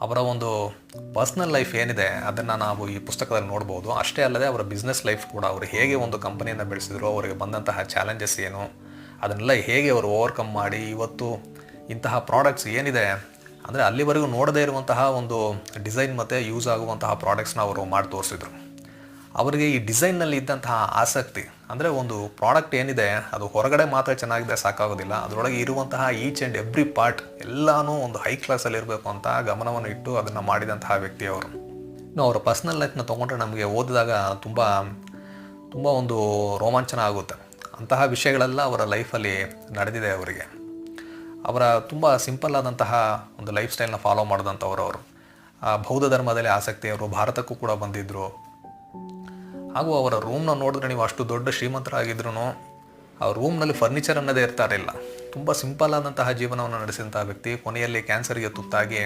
ಅವರ ಒಂದು personal life ಏನಿದೆ ಅದನ್ನು ನಾವು ಈ ಪುಸ್ತಕದಲ್ಲಿ ನೋಡ್ಬೋದು. ಅಷ್ಟೇ ಅಲ್ಲದೆ ಅವರ ಬಿಸ್ನೆಸ್ ಲೈಫ್ ಕೂಡ, ಅವರು ಹೇಗೆ ಒಂದು ಕಂಪನಿಯನ್ನು ಬೆಳೆಸಿದ್ರು, ಅವರಿಗೆ ಬಂದಂತಹ ಚಾಲೆಂಜಸ್ ಏನು, ಅದನ್ನೆಲ್ಲ ಹೇಗೆ ಅವರು ಓವರ್ಕಮ್ ಮಾಡಿ ಇವತ್ತು ಇಂತಹ ಪ್ರಾಡಕ್ಟ್ಸ್ ಏನಿದೆ ಅಂದರೆ ಅಲ್ಲಿವರೆಗೂ ನೋಡದೇ ಇರುವಂತಹ ಒಂದು ಡಿಸೈನ್ ಮತ್ತು ಯೂಸ್ ಆಗುವಂತಹ ಪ್ರಾಡಕ್ಟ್ಸ್ನ ಅವರು ಮಾಡಿ ತೋರಿಸಿದ್ರು. ಅವರಿಗೆ ಈ ಡಿಸೈನ್ನಲ್ಲಿ ಇದ್ದಂತಹ ಆಸಕ್ತಿ ಅಂದರೆ ಒಂದು ಪ್ರಾಡಕ್ಟ್ ಏನಿದೆ ಅದು ಹೊರಗಡೆ ಮಾತ್ರ ಚೆನ್ನಾಗಿದೆ ಸಾಕಾಗೋದಿಲ್ಲ, ಅದರೊಳಗೆ ಇರುವಂತಹ ಈಚ್ ಆ್ಯಂಡ್ ಎವ್ರಿ ಪಾರ್ಟ್ ಎಲ್ಲನೂ ಒಂದು ಹೈ ಕ್ಲಾಸಲ್ಲಿ ಇರಬೇಕು ಅಂತ ಗಮನವನ್ನು ಇಟ್ಟು ಅದನ್ನು ಮಾಡಿದಂತಹ ವ್ಯಕ್ತಿಯವರು. ಇನ್ನು ಅವರ ಪರ್ಸ್ನಲ್ ಲೈಫ್ನ ತೊಗೊಂಡ್ರೆ ನಮಗೆ ಓದಿದಾಗ ತುಂಬ ತುಂಬ ಒಂದು ರೋಮಾಂಚನ ಆಗುತ್ತೆ. ಅಂತಹ ವಿಷಯಗಳೆಲ್ಲ ಅವರ ಲೈಫಲ್ಲಿ ನಡೆದಿದೆ ಅವರಿಗೆ. ಅವರ ತುಂಬ ಸಿಂಪಲ್ ಆದಂತಹ ಒಂದು ಲೈಫ್ ಸ್ಟೈಲ್ನ ಫಾಲೋ ಮಾಡಿದಂಥವ್ರು ಅವರು. ಬೌದ್ಧ ಧರ್ಮದಲ್ಲಿ ಆಸಕ್ತಿಯವರು ಭಾರತಕ್ಕೂ ಕೂಡ ಬಂದಿದ್ದರು. ಹಾಗೂ ಅವರ ರೂಮ್ನ ನೋಡಿದ್ರೆ ನೀವು ಅಷ್ಟು ದೊಡ್ಡ ಶ್ರೀಮಂತರಾಗಿದ್ರೂ ಆ ರೂಮ್ನಲ್ಲಿ ಫರ್ನಿಚರ್ ಅನ್ನೋದೇ ಇರ್ತಾ ಇರಲಿಲ್ಲ. ತುಂಬ ಸಿಂಪಲ್ ಆದಂತಹ ಜೀವನವನ್ನು ನಡೆಸಿದಂತಹ ವ್ಯಕ್ತಿ ಕೊನೆಯಲ್ಲಿ ಕ್ಯಾನ್ಸರ್ಗೆ ತುತ್ತಾಗಿ